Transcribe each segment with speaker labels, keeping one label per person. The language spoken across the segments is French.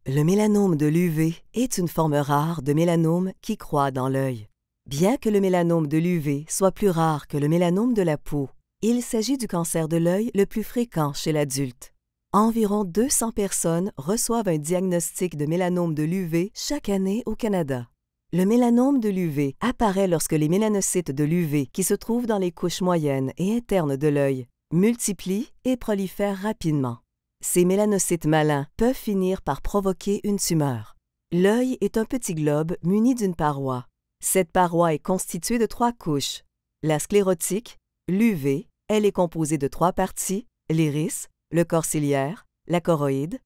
Speaker 1: Le mélanome de l'UV est une forme rare de mélanome qui croît dans l'œil. Bien que le mélanome de l'UV soit plus rare que le mélanome de la peau, il s'agit du cancer de l'œil le plus fréquent chez l'adulte. Environ 200 personnes reçoivent un diagnostic de mélanome de l'UV chaque année au Canada. Le mélanome de l'UV apparaît lorsque les mélanocytes de l'UV qui se trouvent dans les couches moyennes et internes de l'œil multiplient et prolifèrent rapidement. Ces mélanocytes malins peuvent finir par provoquer une tumeur. L'œil est un petit globe muni d'une paroi. Cette paroi est constituée de 3 couches. La sclérotique, l'UV, elle est composée de 3 parties, l'iris, le corps ciliaire, la choroïde,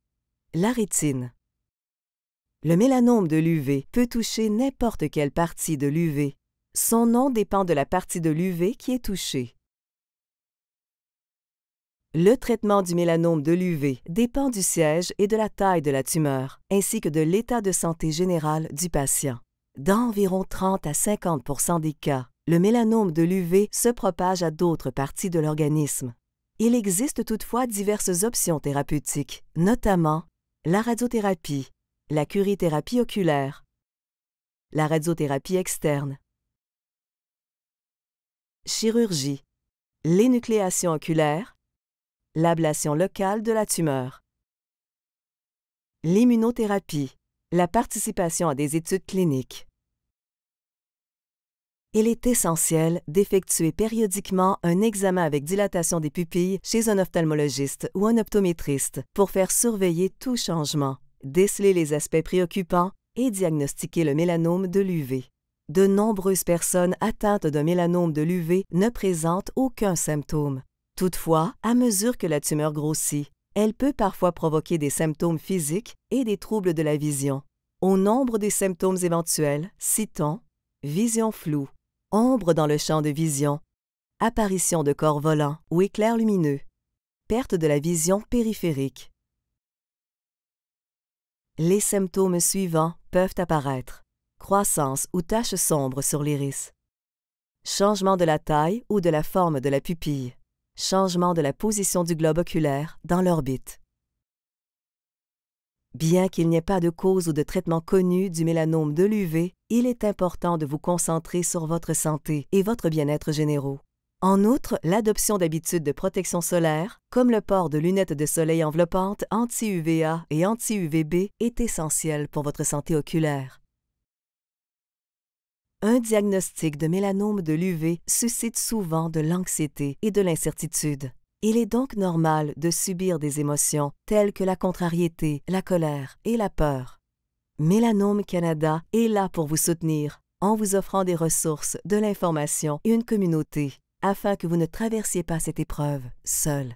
Speaker 1: la rétine. Le mélanome de l'UV peut toucher n'importe quelle partie de l'UV. Son nom dépend de la partie de l'UV qui est touchée. Le traitement du mélanome de l'UV dépend du siège et de la taille de la tumeur, ainsi que de l'état de santé général du patient. Dans environ 30 à 50 des cas, le mélanome de l'UV se propage à d'autres parties de l'organisme. Il existe toutefois diverses options thérapeutiques, notamment la radiothérapie, la curithérapie oculaire, la radiothérapie externe, chirurgie, l'énucléation oculaire, l'ablation locale de la tumeur, l'immunothérapie, la participation à des études cliniques. Il est essentiel d'effectuer périodiquement un examen avec dilatation des pupilles chez un ophtalmologiste ou un optométriste pour faire surveiller tout changement, déceler les aspects préoccupants et diagnostiquer le mélanome de l'UV. De nombreuses personnes atteintes d'un mélanome de l'UV ne présentent aucun symptôme. Toutefois, à mesure que la tumeur grossit, elle peut parfois provoquer des symptômes physiques et des troubles de la vision. Au nombre des symptômes éventuels, citons vision floue, ombre dans le champ de vision, apparition de corps volants ou éclairs lumineux, perte de la vision périphérique. Les symptômes suivants peuvent apparaître: croissance ou taches sombres sur l'iris, changement de la taille ou de la forme de la pupille, changement de la position du globe oculaire dans l'orbite. Bien qu'il n'y ait pas de cause ou de traitement connu du mélanome de l'UV, il est important de vous concentrer sur votre santé et votre bien-être généraux. En outre, l'adoption d'habitudes de protection solaire, comme le port de lunettes de soleil enveloppantes anti-UVA et anti-UVB, est essentielle pour votre santé oculaire. Un diagnostic de mélanome de l'UV suscite souvent de l'anxiété et de l'incertitude. Il est donc normal de subir des émotions telles que la contrariété, la colère et la peur. Mélanome Canada est là pour vous soutenir en vous offrant des ressources, de l'information et une communauté afin que vous ne traversiez pas cette épreuve seul.